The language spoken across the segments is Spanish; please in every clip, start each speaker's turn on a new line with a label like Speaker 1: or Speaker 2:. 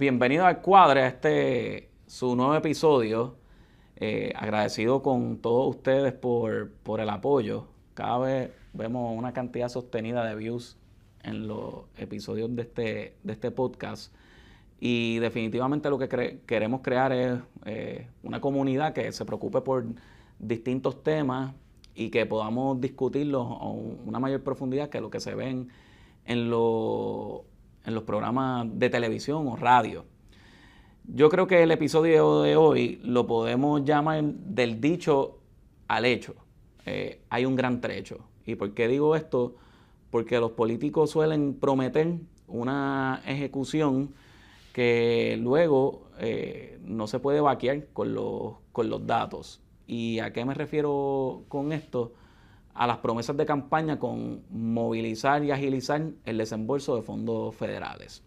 Speaker 1: Bienvenido al Cuadre, a su nuevo episodio. Agradecido con todos ustedes por el apoyo. Cada vez vemos una cantidad sostenida de views en los episodios de este podcast. Y definitivamente lo que queremos crear es una comunidad que se preocupe por distintos temas y que podamos discutirlos a una mayor profundidad que lo que se ven en los programas de televisión o radio. Yo creo que el episodio de hoy lo podemos llamar del dicho al hecho. Hay un gran trecho. ¿Y por qué digo esto? Porque los políticos suelen prometer una ejecución que luego no se puede vaquear con los datos. ¿Y a qué me refiero con esto? A las promesas de campaña con movilizar y agilizar el desembolso de fondos federales.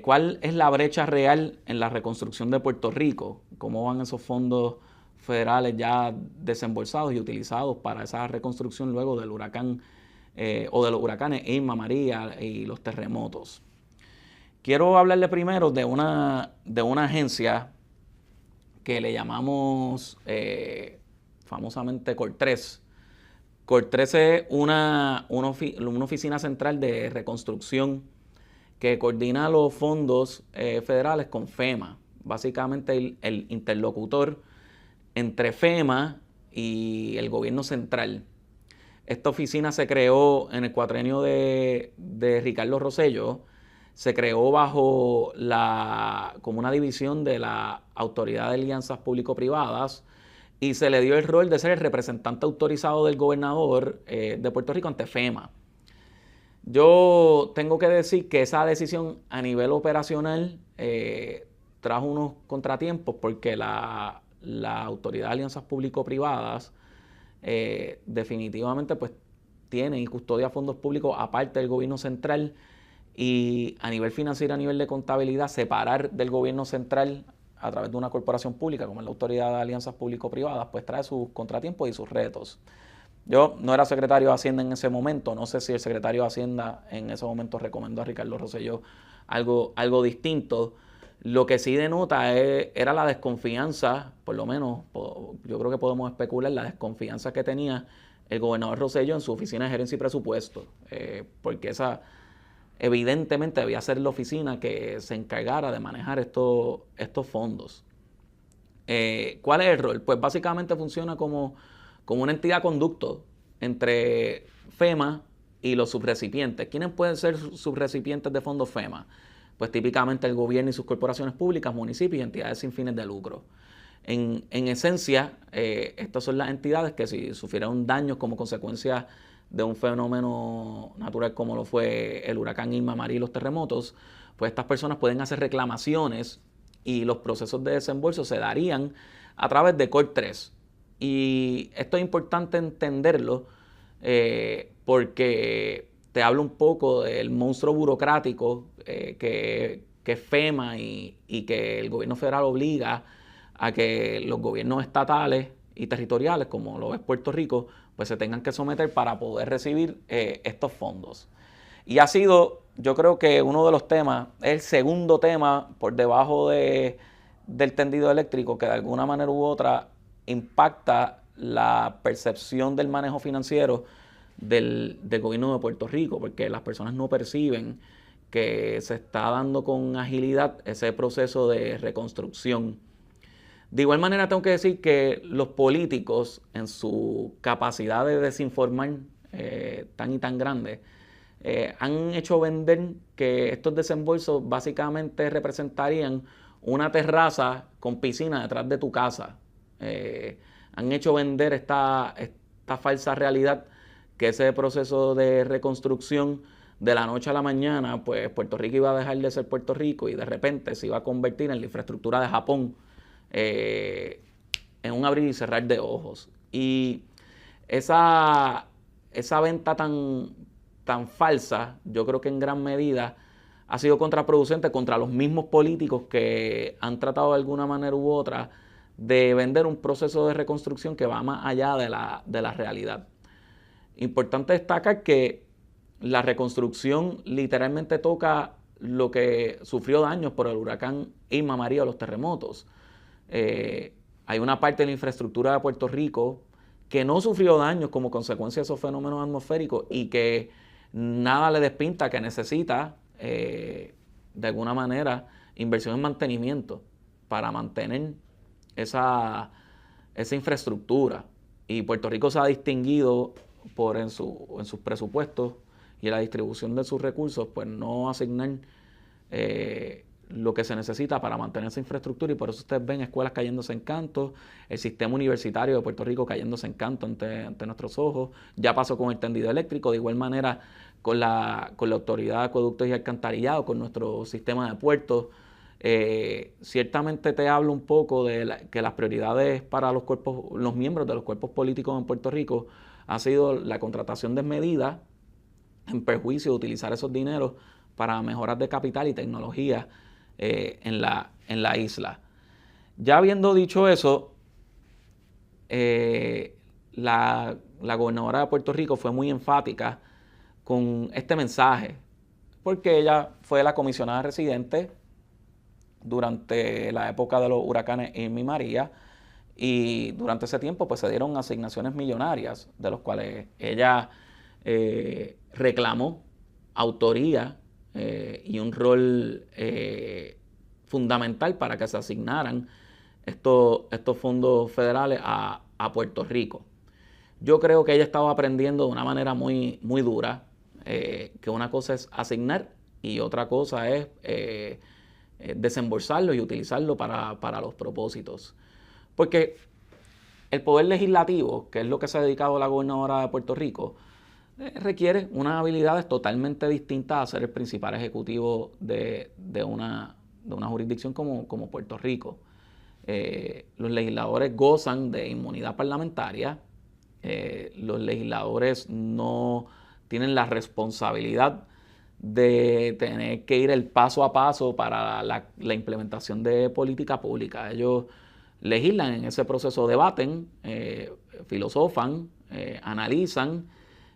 Speaker 1: ¿Cuál es la brecha real en la reconstrucción de Puerto Rico? ¿Cómo van esos fondos federales ya desembolsados y utilizados para esa reconstrucción luego del huracán o de los huracanes Irma, María y los terremotos? Quiero hablarle primero de una agencia que le llamamos famosamente COR3. COR3 es una oficina central de reconstrucción que coordina los fondos federales con FEMA. Básicamente el interlocutor entre FEMA y el gobierno central. Esta oficina se creó en el cuatrenio de Ricardo Rosselló. Se creó como una división de la Autoridad de Alianzas Público-Privadas y se le dio el rol de ser el representante autorizado del gobernador de Puerto Rico ante FEMA. Yo tengo que decir que esa decisión a nivel operacional trajo unos contratiempos porque la Autoridad de Alianzas Público-Privadas definitivamente pues tiene y custodia fondos públicos aparte del gobierno central, y a nivel financiero, a nivel de contabilidad, separar del gobierno central a través de una corporación pública como es la Autoridad de Alianzas Público-Privadas, pues trae sus contratiempos y sus retos. Yo no era secretario de Hacienda en ese momento, no sé si el secretario de Hacienda en ese momento recomendó a Ricardo Rosselló algo distinto. Lo que sí denota era la desconfianza, por lo menos yo creo que podemos especular, la desconfianza que tenía el gobernador Rosselló en su oficina de gerencia y presupuesto, porque esa evidentemente debía ser la oficina que se encargara de manejar estos fondos. ¿Cuál es el rol? Pues básicamente funciona como una entidad conducto entre FEMA y los subrecipientes. ¿Quiénes pueden ser subrecipientes de fondos FEMA? Pues típicamente el gobierno y sus corporaciones públicas, municipios y entidades sin fines de lucro. En esencia, estas son las entidades que si sufrieron daños como consecuencia de un fenómeno natural como lo fue el huracán Irma, María y los terremotos, pues estas personas pueden hacer reclamaciones y los procesos de desembolso se darían a través de COR3. Y esto es importante entenderlo porque te hablo un poco del monstruo burocrático que es FEMA y que el gobierno federal obliga a que los gobiernos estatales y territoriales, como lo es Puerto Rico, pues se tengan que someter para poder recibir estos fondos. Y ha sido, yo creo que uno de los temas, el segundo tema por debajo del tendido eléctrico que de alguna manera u otra impacta la percepción del manejo financiero del gobierno de Puerto Rico, porque las personas no perciben que se está dando con agilidad ese proceso de reconstrucción. De igual manera tengo que decir que los políticos, en su capacidad de desinformar tan y tan grande, han hecho vender que estos desembolsos básicamente representarían una terraza con piscina detrás de tu casa. Han hecho vender esta falsa realidad que ese proceso de reconstrucción de la noche a la mañana, pues Puerto Rico iba a dejar de ser Puerto Rico y de repente se iba a convertir en la infraestructura de Japón, en un abrir y cerrar de ojos. Y esa venta tan falsa, yo creo que en gran medida ha sido contraproducente contra los mismos políticos que han tratado de alguna manera u otra de vender un proceso de reconstrucción que va más allá de la realidad. Importante destacar que la reconstrucción literalmente toca lo que sufrió daños por el huracán Irma, María o los terremotos. Hay una parte de la infraestructura de Puerto Rico que no sufrió daños como consecuencia de esos fenómenos atmosféricos y que nada le despinta que necesita, de alguna manera, inversión en mantenimiento para mantener esa infraestructura. Y Puerto Rico se ha distinguido por en sus presupuestos y en la distribución de sus recursos, pues no asignar lo que se necesita para mantener esa infraestructura, y por eso ustedes ven escuelas cayéndose en canto, el sistema universitario de Puerto Rico cayéndose en canto ante nuestros ojos. Ya pasó con el tendido eléctrico, de igual manera con la Autoridad de Acueductos y Alcantarillado, con nuestro sistema de puertos. Ciertamente te hablo un poco de que las prioridades para los miembros de los cuerpos políticos en Puerto Rico ha sido la contratación desmedida en perjuicio de utilizar esos dineros para mejoras de capital y tecnología en la isla. Ya habiendo dicho eso, la gobernadora de Puerto Rico fue muy enfática con este mensaje, porque ella fue la comisionada residente durante la época de los huracanes Irma y María, y durante ese tiempo pues se dieron asignaciones millonarias, de los cuales ella reclamó autoría y un rol fundamental para que se asignaran estos fondos federales a Puerto Rico. Yo creo que ella estaba aprendiendo de una manera muy, muy dura, que una cosa es asignar y otra cosa es desembolsarlo y utilizarlo para los propósitos. Porque el poder legislativo, que es lo que se ha dedicado la gobernadora de Puerto Rico, requiere unas habilidades totalmente distintas a ser el principal ejecutivo de una jurisdicción como Puerto Rico. Los legisladores gozan de inmunidad parlamentaria. Los legisladores no tienen la responsabilidad de tener que ir el paso a paso para la implementación de política pública. Ellos legislan en ese proceso, debaten, filosofan, analizan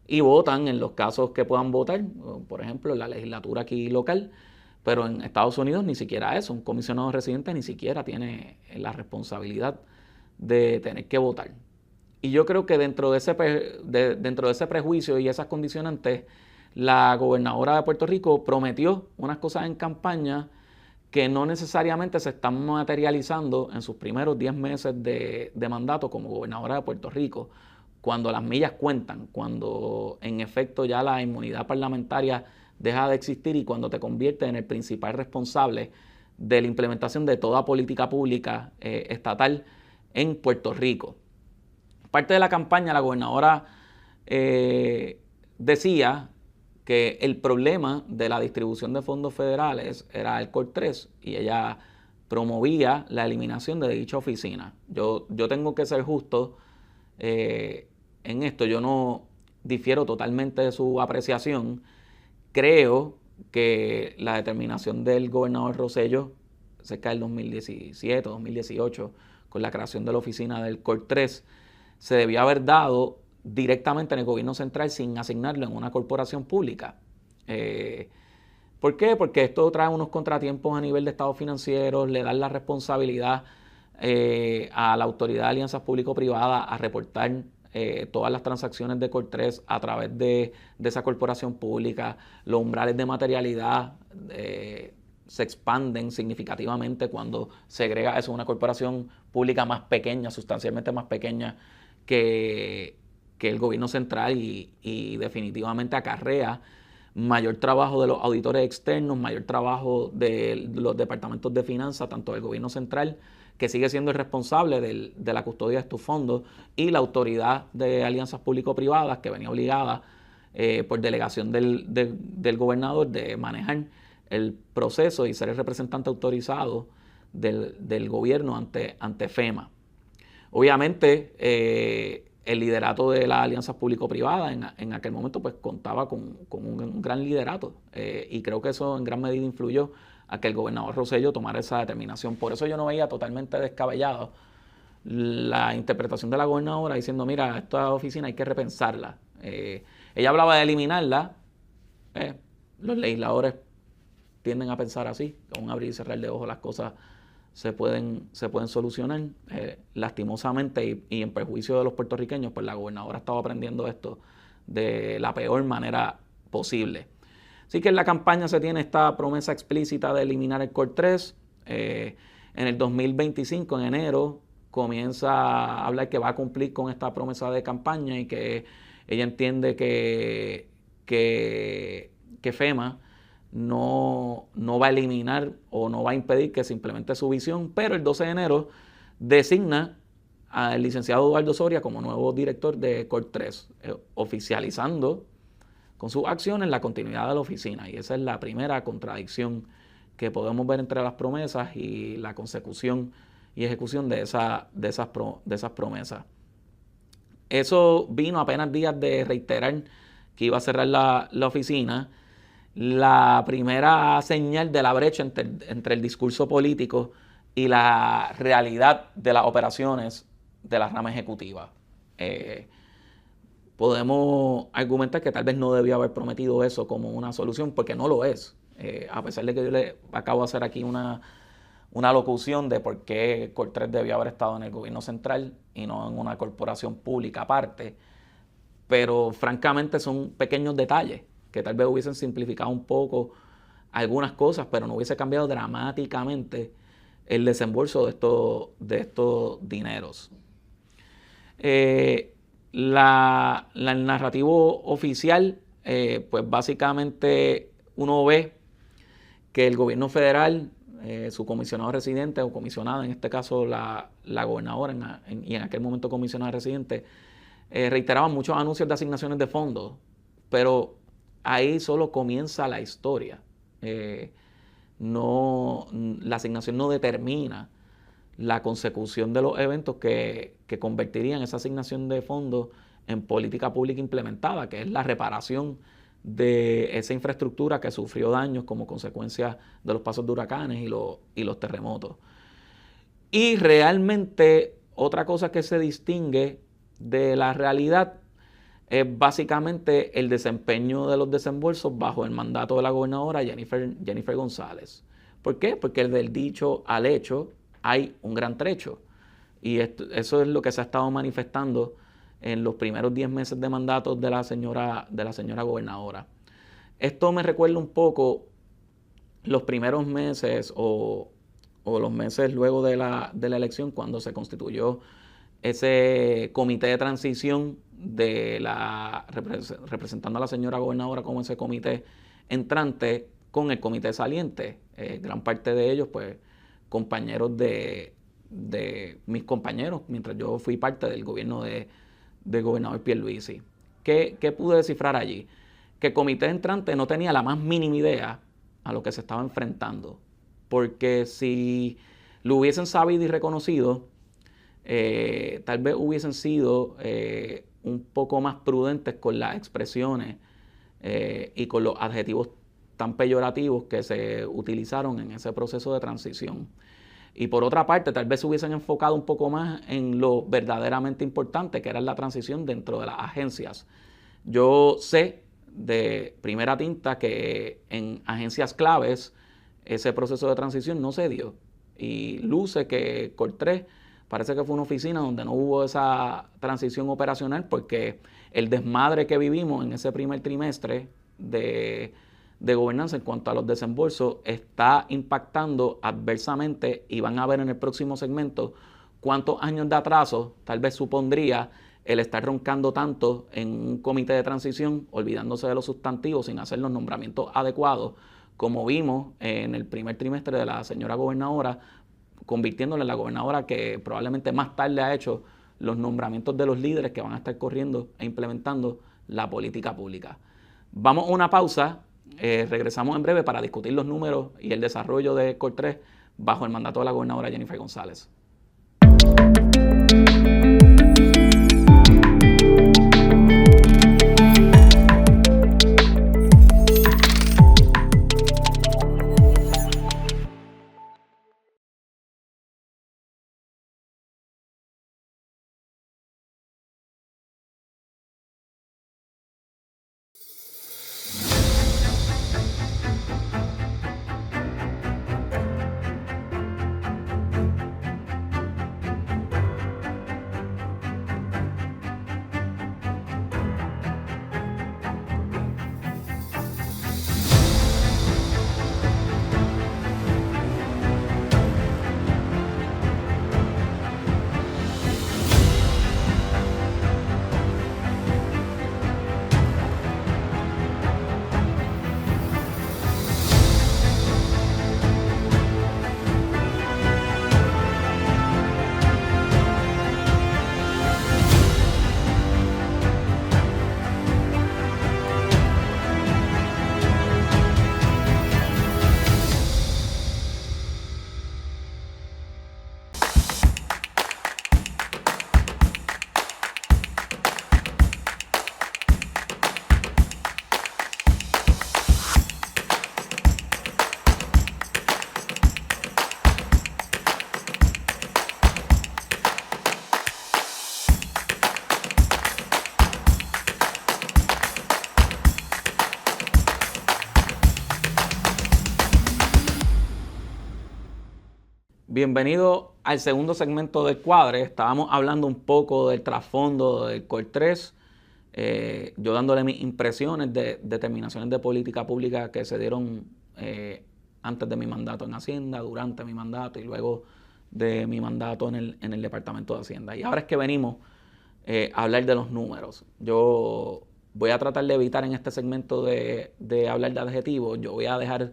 Speaker 1: y votan en los casos que puedan votar, por ejemplo, en la legislatura aquí local. Pero en Estados Unidos ni siquiera eso, un comisionado residente ni siquiera tiene la responsabilidad de tener que votar. Y yo creo que dentro de ese prejuicio y esas condicionantes, la gobernadora de Puerto Rico prometió unas cosas en campaña que no necesariamente se están materializando en sus primeros 10 meses de mandato como gobernadora de Puerto Rico, cuando las millas cuentan, cuando en efecto ya la inmunidad parlamentaria deja de existir y cuando te conviertes en el principal responsable de la implementación de toda política pública estatal en Puerto Rico. Parte de la campaña, la gobernadora decía que el problema de la distribución de fondos federales era el COR 3 y ella promovía la eliminación de dicha oficina. Yo tengo que ser justo en esto, yo no difiero totalmente de su apreciación. Creo que la determinación del gobernador Rosselló cerca del 2017 o 2018 con la creación de la oficina del COR 3 se debió haber dado directamente en el gobierno central sin asignarlo en una corporación pública. ¿Por qué? Porque esto trae unos contratiempos a nivel de estados financieros, le dan la responsabilidad a la Autoridad de Alianzas Público-Privadas a reportar todas las transacciones de COR 3 a través de esa corporación pública. Los umbrales de materialidad se expanden significativamente cuando se agrega eso a una corporación pública más pequeña, sustancialmente más pequeña que el gobierno central, y definitivamente acarrea mayor trabajo de los auditores externos, mayor trabajo de los departamentos de finanzas, tanto del gobierno central, que sigue siendo el responsable de la custodia de estos fondos, y la Autoridad de Alianzas Público-Privadas, que venía obligada por delegación del gobernador de manejar el proceso y ser el representante autorizado del gobierno ante FEMA. Obviamente, el liderato de las alianzas público-privadas en aquel momento pues contaba con un gran liderato, y creo que eso en gran medida influyó a que el gobernador Rosselló tomara esa determinación. Por eso yo no veía totalmente descabellado la interpretación de la gobernadora diciendo, mira, esta oficina hay que repensarla. Ella hablaba de eliminarla. Los legisladores tienden a pensar así, con un abrir y cerrar de ojos las cosas se pueden solucionar. Lastimosamente y en perjuicio de los puertorriqueños, pues la gobernadora ha estado aprendiendo esto de la peor manera posible. Así que en la campaña se tiene esta promesa explícita de eliminar el Core 3. En el 2025, en enero, comienza a hablar que va a cumplir con esta promesa de campaña y que ella entiende que FEMA no va a eliminar o no va a impedir que se implemente su visión, pero el 12 de enero designa al licenciado Eduardo Soria como nuevo director de Core 3, oficializando con sus acciones la continuidad de la oficina. Y esa es la primera contradicción que podemos ver entre las promesas y la consecución y ejecución de esas promesas. Eso vino apenas días de reiterar que iba a cerrar la oficina. La primera señal de la brecha entre el discurso político y la realidad de las operaciones de la rama ejecutiva. Podemos argumentar que tal vez no debió haber prometido eso como una solución, porque no lo es. A pesar de que yo le acabo de hacer aquí una locución de por qué Core 3 debió haber estado en el gobierno central y no en una corporación pública aparte, pero francamente son pequeños detalles que tal vez hubiesen simplificado un poco algunas cosas, pero no hubiese cambiado dramáticamente el desembolso de estos dineros. El narrativo oficial, pues básicamente uno ve que el gobierno federal, su comisionado residente o comisionada, en este caso la gobernadora y en aquel momento comisionada residente, reiteraban muchos anuncios de asignaciones de fondos, pero ahí solo comienza la historia. La asignación no determina la consecución de los eventos que convertirían esa asignación de fondos en política pública implementada, que es la reparación de esa infraestructura que sufrió daños como consecuencia de los pasos de huracanes y los terremotos. Y realmente otra cosa que se distingue de la realidad es básicamente el desempeño de los desembolsos bajo el mandato de la gobernadora Jennifer González. ¿Por qué? Porque del dicho al hecho hay un gran trecho. Y eso es lo que se ha estado manifestando en los primeros 10 meses de mandato de la señora gobernadora. Esto me recuerda un poco los primeros meses o los meses luego de la elección, cuando se constituyó ese comité de transición representando a la señora gobernadora como ese comité entrante con el comité saliente. Gran parte de ellos, pues, compañeros de mis compañeros, mientras yo fui parte del gobierno del gobernador Pierluisi. ¿Qué pude descifrar allí? Que el comité entrante no tenía la más mínima idea a lo que se estaba enfrentando, porque si lo hubiesen sabido y reconocido, tal vez hubiesen sido un poco más prudentes con las expresiones y con los adjetivos tan peyorativos que se utilizaron en ese proceso de transición. Y por otra parte, tal vez se hubiesen enfocado un poco más en lo verdaderamente importante, que era la transición dentro de las agencias. Yo sé de primera tinta que en agencias claves ese proceso de transición no se dio. Y luce que Core 3 parece que fue una oficina donde no hubo esa transición operacional, porque el desmadre que vivimos en ese primer trimestre de gobernanza en cuanto a los desembolsos está impactando adversamente, y van a ver en el próximo segmento cuántos años de atraso tal vez supondría el estar roncando tanto en un comité de transición, olvidándose de los sustantivos, sin hacer los nombramientos adecuados, como vimos en el primer trimestre de la señora gobernadora, convirtiéndole en la gobernadora que probablemente más tarde ha hecho los nombramientos de los líderes que van a estar corriendo e implementando la política pública. Vamos a una pausa. Regresamos en breve para discutir los números y el desarrollo de Core 3 bajo el mandato de la gobernadora Jennifer González. Bienvenido al segundo segmento del Cuadre. Estábamos hablando un poco del trasfondo del COR 3, yo dándole mis impresiones de determinaciones de política pública que se dieron antes de mi mandato en Hacienda, durante mi mandato y luego de mi mandato en el Departamento de Hacienda. Y ahora es que venimos a hablar de los números. Yo voy a tratar de evitar en este segmento de hablar de adjetivos. Yo voy a dejar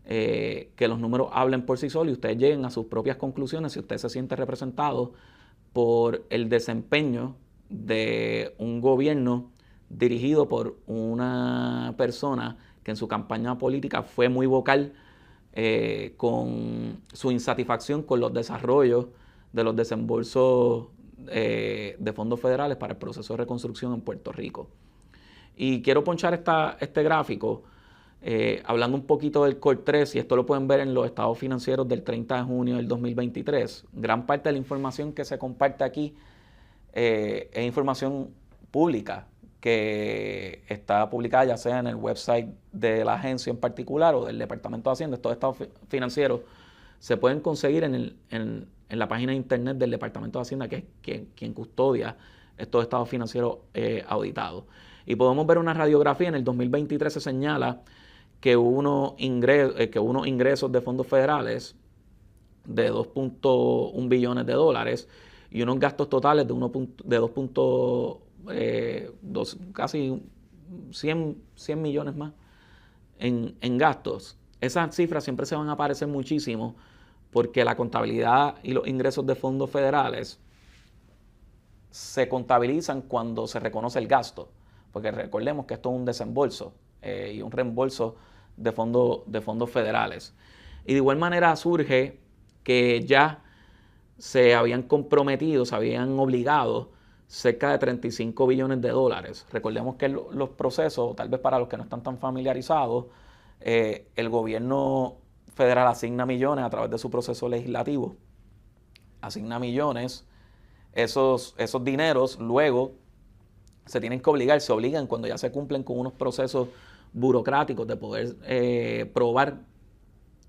Speaker 1: que los números hablen por sí solos y ustedes lleguen a sus propias conclusiones si usted se siente representado por el desempeño de un gobierno dirigido por una persona que en su campaña política fue muy vocal con su insatisfacción con los desarrollos de los desembolsos de fondos federales para el proceso de reconstrucción en Puerto Rico. Y quiero ponchar este gráfico hablando un poquito del COR 3, y esto lo pueden ver en los estados financieros del 30 de junio del 2023. Gran parte de la información que se comparte aquí es información pública que está publicada ya sea en el website de la agencia en particular o del Departamento de Hacienda. Estos estados financieros se pueden conseguir en la página de internet del Departamento de Hacienda, que es quien custodia estos estados financieros auditados. Y podemos ver una radiografía. En el 2023 se señala que hubo unos ingresos de fondos federales de 2.1 billones de dólares y unos gastos totales de 2.2, casi 100 millones más en gastos. Esas cifras siempre se van a aparecer muchísimo porque la contabilidad y los ingresos de fondos federales se contabilizan cuando se reconoce el gasto, porque recordemos que esto es un desembolso y un reembolso de fondos federales. Y de igual manera surge que ya se habían comprometido, se habían obligado cerca de 35 billones de dólares. Recordemos que los procesos, tal vez para los que no están tan familiarizados, el gobierno federal asigna millones a través de su proceso legislativo. Asigna millones. Esos dineros luego se tienen que obligar, se obligan cuando ya se cumplen con unos procesos burocráticos de poder probar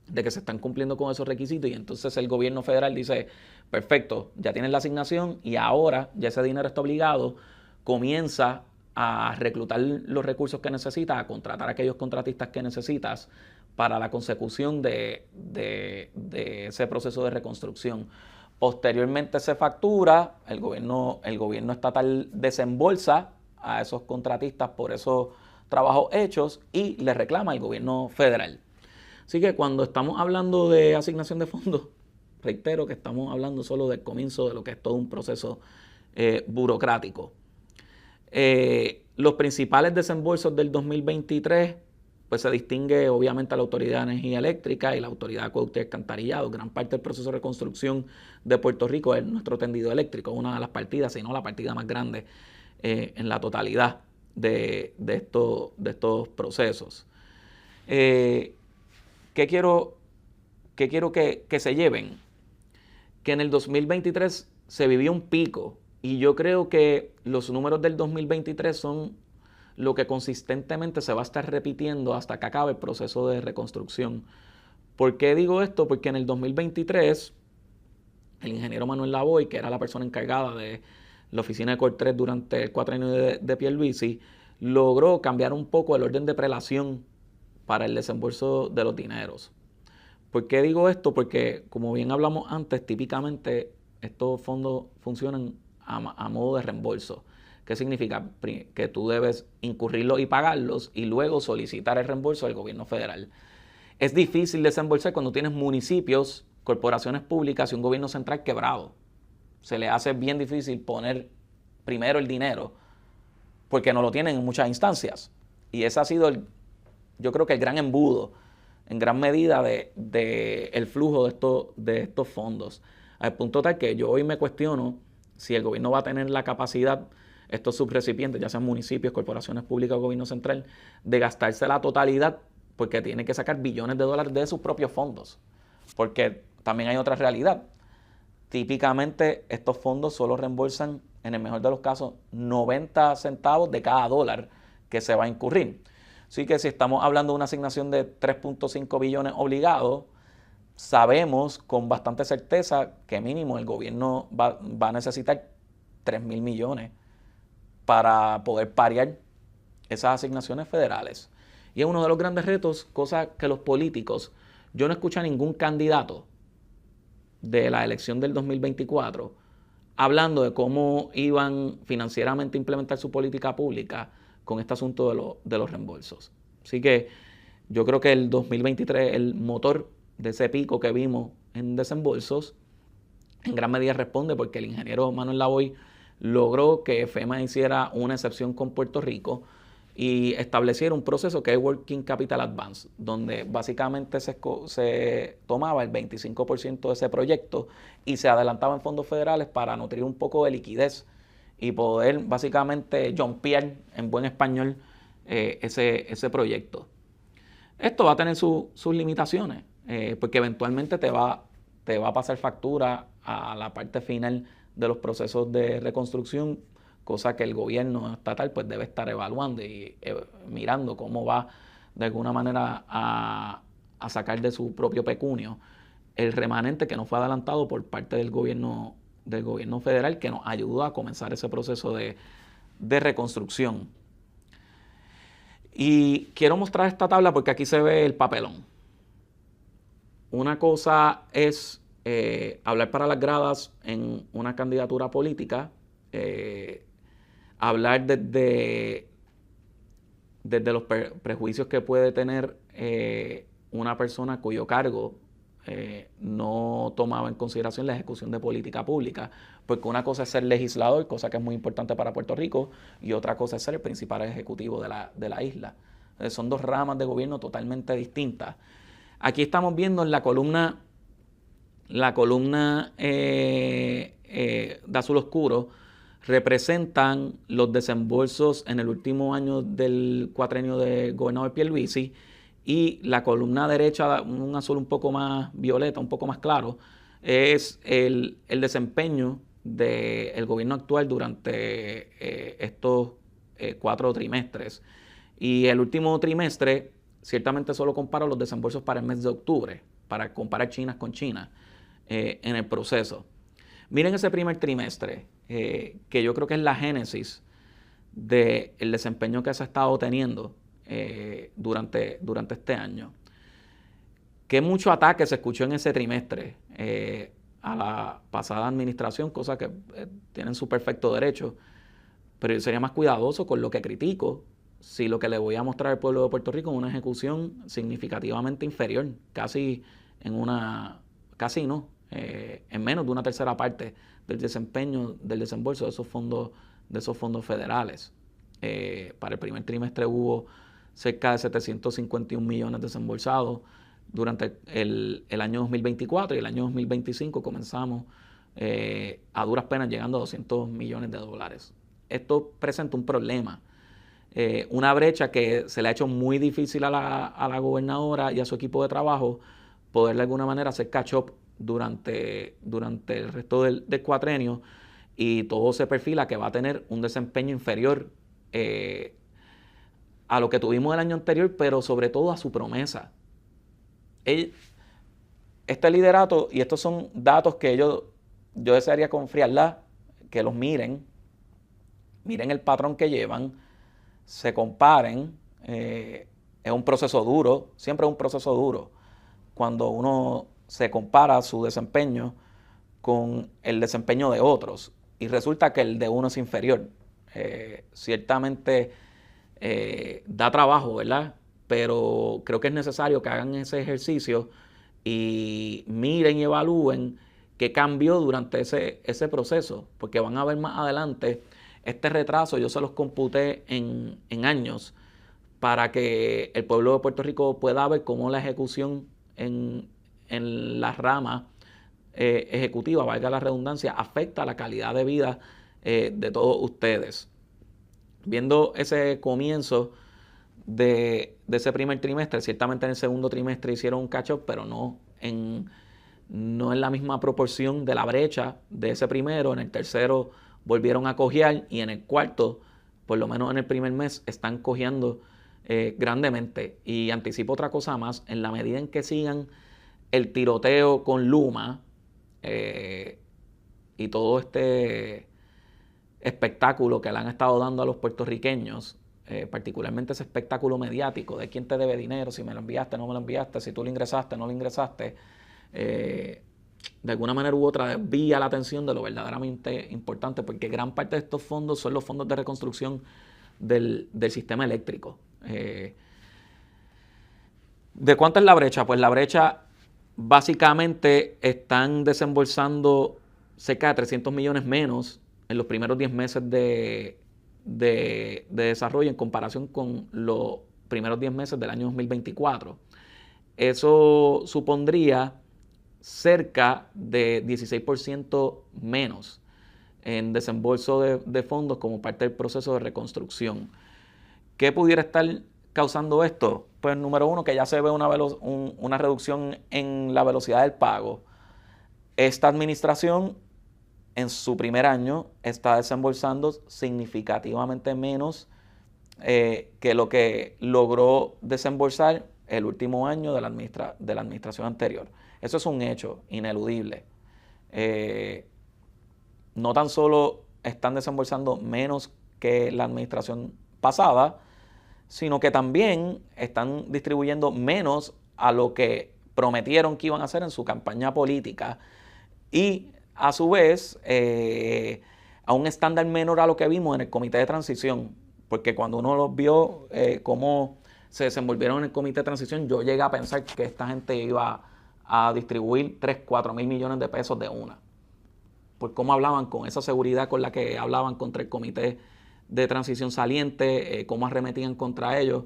Speaker 1: de que se están cumpliendo con esos requisitos, y entonces el gobierno federal dice, perfecto, ya tienes la asignación y ahora ya ese dinero está obligado, comienza a reclutar los recursos que necesitas, a contratar a aquellos contratistas que necesitas para la consecución de ese proceso de reconstrucción. Posteriormente se factura, el gobierno estatal desembolsa a esos contratistas por esos trabajos hechos y le reclama al gobierno federal. Así que cuando estamos hablando de asignación de fondos, reitero que estamos hablando solo del comienzo de lo que es todo un proceso burocrático. Los principales desembolsos del 2023, pues se distingue obviamente a la Autoridad de Energía Eléctrica y la Autoridad de Acueducto y Alcantarillado. Gran parte del proceso de reconstrucción de Puerto Rico es nuestro tendido eléctrico, una de las partidas, si no la partida más grande en la totalidad de estos procesos. ¿Qué quiero que se lleven? Que en el 2023 se vivió un pico, y yo creo que los números del 2023 son lo que consistentemente se va a estar repitiendo hasta que acabe el proceso de reconstrucción. ¿Por qué digo esto? Porque en el 2023 el ingeniero Manuel Lavoy, que era la persona encargada de la oficina de COR 3 durante el cuatrienio de Pierluisi, logró cambiar un poco el orden de prelación para el desembolso de los dineros. ¿Por qué digo esto? Porque, como bien hablamos antes, típicamente estos fondos funcionan a modo de reembolso. ¿Qué significa? Que tú debes incurrirlos y pagarlos y luego solicitar el reembolso del gobierno federal. Es difícil desembolsar cuando tienes municipios, corporaciones públicas y un gobierno central quebrado. Se le hace bien difícil poner primero el dinero porque no lo tienen en muchas instancias. Y ese ha sido, yo creo que el gran embudo, en gran medida, de el flujo de estos fondos. Al punto tal que yo hoy me cuestiono si el gobierno va a tener la capacidad, estos subrecipientes, ya sean municipios, corporaciones públicas o gobierno central, de gastarse la totalidad, porque tiene que sacar billones de dólares de sus propios fondos. Porque también hay otra realidad. Típicamente estos fondos solo reembolsan, en el mejor de los casos, 90 centavos de cada dólar que se va a incurrir. Así que si estamos hablando de una asignación de 3.5 billones obligados, sabemos con bastante certeza que mínimo el gobierno va a necesitar 3,000 millones para poder parear esas asignaciones federales. Y es uno de los grandes retos, cosa que los políticos, yo no escucho a ningún candidato de la elección del 2024 hablando de cómo iban financieramente a implementar su política pública con este asunto de los reembolsos. Así que yo creo que el 2023, el motor de ese pico que vimos en desembolsos, en gran medida responde porque el ingeniero Manuel Lavoy logró que FEMA hiciera una excepción con Puerto Rico y estableciera un proceso que es Working Capital Advance, donde básicamente se tomaba el 25% de ese proyecto y se adelantaba en fondos federales para nutrir un poco de liquidez y poder básicamente jumpear en buen español ese proyecto. Esto va a tener sus limitaciones, porque eventualmente te va a pasar factura a la parte final de los procesos de reconstrucción, cosa que el gobierno estatal pues debe estar evaluando y mirando cómo va de alguna manera a sacar de su propio pecunio el remanente que no fue adelantado por parte del gobierno federal, que nos ayudó a comenzar ese proceso de reconstrucción. Y quiero mostrar esta tabla porque aquí se ve el papelón. Una cosa es hablar para las gradas en una candidatura política, hablar desde los prejuicios que puede tener una persona cuyo cargo no tomaba en consideración la ejecución de política pública, porque una cosa es ser legislador, cosa que es muy importante para Puerto Rico, y otra cosa es ser el principal ejecutivo de la isla. Son dos ramas de gobierno totalmente distintas. Aquí estamos viendo en la columna de azul oscuro, representan los desembolsos en el último año del cuatrenio del gobernador Pierluisi, y la columna derecha, un azul un poco más violeta, un poco más claro, es el desempeño del gobierno actual durante estos 4 trimestres. Y el último trimestre, ciertamente solo comparo los desembolsos para el mes de octubre, para comparar China con China en el proceso. Miren ese primer trimestre, que yo creo que es la génesis del desempeño que se ha estado teniendo durante este año. Que mucho ataque se escuchó en ese trimestre a la pasada administración, cosa que tienen su perfecto derecho, pero yo sería más cuidadoso con lo que critico si lo que le voy a mostrar al pueblo de Puerto Rico es una ejecución significativamente inferior, casi en menos de una tercera parte del desempeño, del desembolso de esos fondos federales. Para el primer trimestre hubo cerca de 751 millones desembolsados durante el año 2024, y el año 2025 comenzamos a duras penas llegando a 200 millones de dólares. Esto presenta un problema, una brecha que se le ha hecho muy difícil a la gobernadora y a su equipo de trabajo poder de alguna manera hacer catch-up durante el resto del cuatrenio, y todo se perfila que va a tener un desempeño inferior a lo que tuvimos el año anterior, pero sobre todo a su promesa. Este liderato, y estos son datos que yo desearía con frialdad que los miren el patrón que llevan, se comparen. Es un proceso duro, siempre es un proceso duro cuando uno se compara su desempeño con el desempeño de otros y resulta que el de uno es inferior. Ciertamente da trabajo, ¿verdad? Pero creo que es necesario que hagan ese ejercicio y miren y evalúen qué cambió durante ese proceso, porque van a ver más adelante este retraso. Yo se los computé en años para que el pueblo de Puerto Rico pueda ver cómo la ejecución en la rama ejecutiva, valga la redundancia, afecta la calidad de vida de todos ustedes. Viendo ese comienzo de ese primer trimestre, ciertamente en el segundo trimestre hicieron un catch-up, pero no en la misma proporción de la brecha de ese primero. En el tercero volvieron a cojear, y en el cuarto, por lo menos en el primer mes, están cojeando grandemente. Y anticipo otra cosa más: en la medida en que sigan el tiroteo con Luma y todo este espectáculo que le han estado dando a los puertorriqueños, particularmente ese espectáculo mediático de quién te debe dinero, si me lo enviaste, no me lo enviaste, si tú lo ingresaste, no lo ingresaste, de alguna manera u otra desvía la atención de lo verdaderamente importante, porque gran parte de estos fondos son los fondos de reconstrucción del sistema eléctrico. ¿De cuánto es la brecha? Pues la brecha básicamente están desembolsando cerca de 300 millones menos en los primeros 10 meses de desarrollo en comparación con los primeros 10 meses del año 2024. Eso supondría cerca de 16% menos en desembolso de fondos como parte del proceso de reconstrucción. ¿Qué pudiera estar causando esto? Pues número uno, que ya se ve una reducción en la velocidad del pago. Esta administración en su primer año está desembolsando significativamente menos que lo que logró desembolsar el último año de la administración anterior. Eso es un hecho ineludible. No tan solo están desembolsando menos que la administración pasada, sino que también están distribuyendo menos a lo que prometieron que iban a hacer en su campaña política y a su vez a un estándar menor a lo que vimos en el comité de transición, porque cuando uno los vio cómo se desenvolvieron en el comité de transición, yo llegué a pensar que esta gente iba a distribuir 3, 4 mil millones de pesos de una, por cómo hablaban, con esa seguridad con la que hablaban contra el comité de transición saliente, cómo arremetían contra ellos.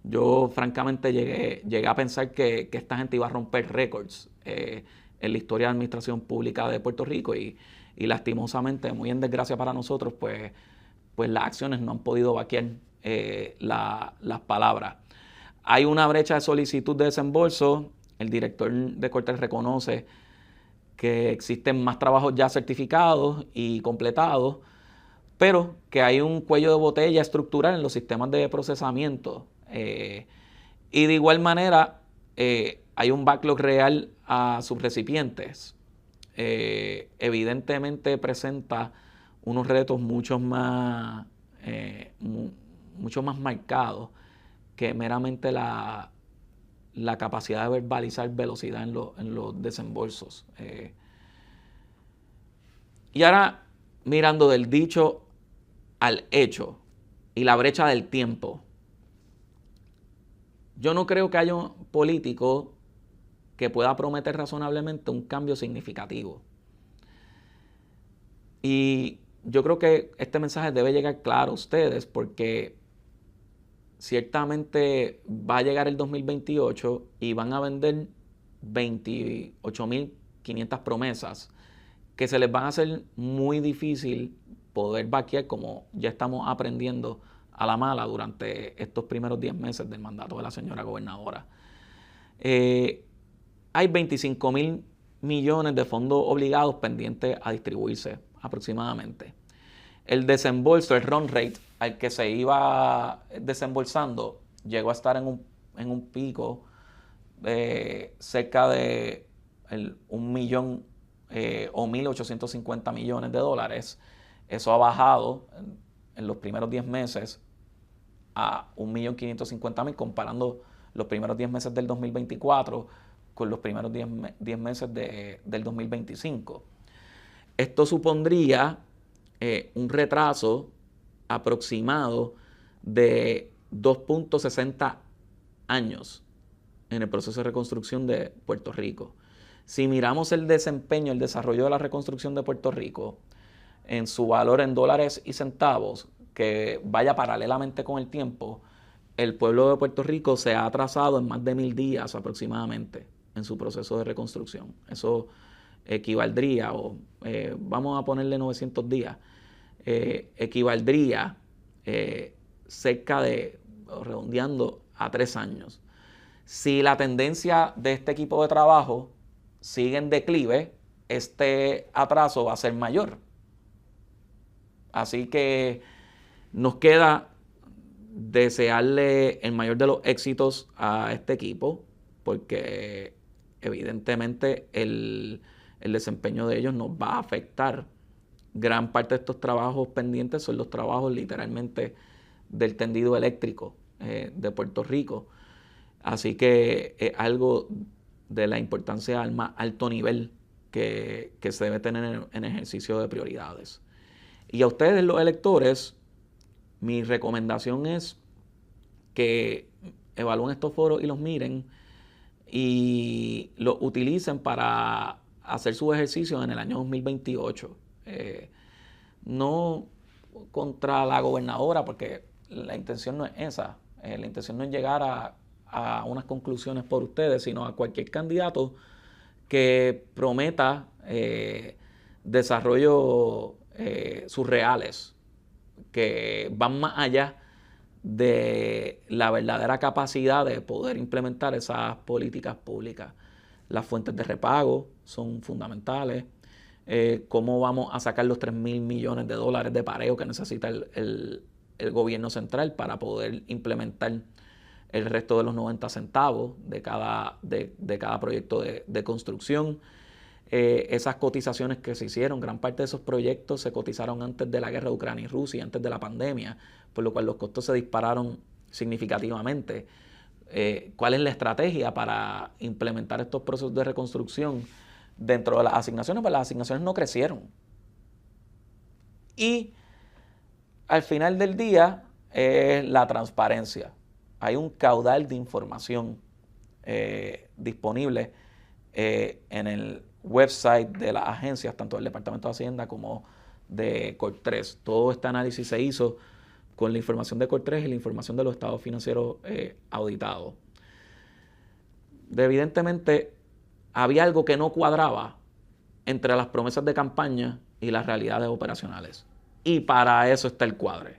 Speaker 1: Yo francamente llegué a pensar que esta gente iba a romper récords en la historia de la administración pública de Puerto Rico y lastimosamente, muy en desgracia para nosotros, pues las acciones no han podido vaquear las palabras. Hay una brecha de solicitud de desembolso. El director de Cortes reconoce que existen más trabajos ya certificados y completados, pero que hay un cuello de botella estructural en los sistemas de procesamiento. Y de igual manera, hay un backlog real a sus recipientes. Evidentemente presenta unos retos mucho más marcados que meramente la capacidad de verbalizar velocidad en los desembolsos. Y ahora, mirando del dicho al hecho y la brecha del tiempo, yo no creo que haya un político que pueda prometer razonablemente un cambio significativo. Y yo creo que este mensaje debe llegar claro a ustedes, porque ciertamente va a llegar el 2028 y van a vender 28.500 promesas que se les van a hacer muy difícil poder vaquear, como ya estamos aprendiendo a la mala durante estos primeros 10 meses del mandato de la señora gobernadora. Hay 25.000 millones de fondos obligados pendientes a distribuirse aproximadamente. El desembolso, el run rate al que se iba desembolsando, llegó a estar en un pico cerca de 1 millón o 1.850 millones de dólares. Eso ha bajado en los primeros 10 meses a 1.550.000, comparando los primeros 10 meses del 2024 con los primeros 10 meses del 2025. Esto supondría un retraso aproximado de 2.60 años en el proceso de reconstrucción de Puerto Rico. Si miramos el desempeño, el desarrollo de la reconstrucción de Puerto Rico, en su valor en dólares y centavos, que vaya paralelamente con el tiempo, el pueblo de Puerto Rico se ha atrasado en más de 1.000 días aproximadamente en su proceso de reconstrucción. Eso equivaldría, vamos a ponerle 900 días, equivaldría cerca de, redondeando, a 3 años. Si la tendencia de este equipo de trabajo sigue en declive, este atraso va a ser mayor. Así que nos queda desearle el mayor de los éxitos a este equipo, porque evidentemente el desempeño de ellos nos va a afectar. Gran parte de estos trabajos pendientes son los trabajos literalmente del tendido eléctrico de Puerto Rico. Así que es algo de la importancia al más alto nivel que se debe tener en ejercicio de prioridades. Y a ustedes, los electores, mi recomendación es que evalúen estos foros y los miren y los utilicen para hacer sus ejercicios en el año 2028. No contra la gobernadora, porque la intención no es esa. La intención no es llegar a unas conclusiones por ustedes, sino a cualquier candidato que prometa desarrollo surreales, que van más allá de la verdadera capacidad de poder implementar esas políticas públicas. Las fuentes de repago son fundamentales. Cómo vamos a sacar los $3,000 millones de pareo que necesita el gobierno central para poder implementar el resto de los 90 centavos de cada proyecto de construcción. Esas cotizaciones que se hicieron, gran parte de esos proyectos se cotizaron antes de la guerra de Ucrania y Rusia, antes de la pandemia, por lo cual los costos se dispararon significativamente. ¿Cuál es la estrategia para implementar estos procesos de reconstrucción dentro de las asignaciones? Pues las asignaciones no crecieron. Y al final del día es la transparencia. Hay un caudal de información disponible en el website de las agencias, tanto del Departamento de Hacienda como de COR3. Todo este análisis se hizo con la información de COR3 y la información de los estados financieros auditados. Evidentemente, había algo que no cuadraba entre las promesas de campaña y las realidades operacionales. Y para eso está el cuadre.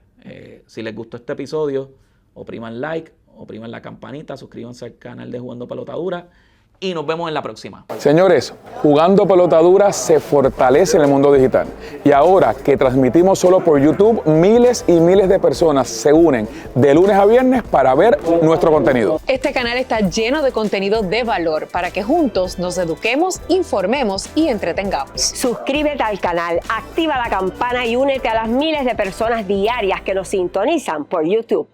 Speaker 1: Si les gustó este episodio, opriman like, opriman la campanita, suscríbanse al canal de Jugando Pelota Dura y nos vemos en la próxima.
Speaker 2: Señores, Jugando Pelota Dura se fortalece en el mundo digital. Y ahora que transmitimos solo por YouTube, miles y miles de personas se unen de lunes a viernes para ver nuestro contenido.
Speaker 3: Este canal está lleno de contenido de valor para que juntos nos eduquemos, informemos y entretengamos.
Speaker 4: Suscríbete al canal, activa la campana y únete a las miles de personas diarias que nos sintonizan por YouTube.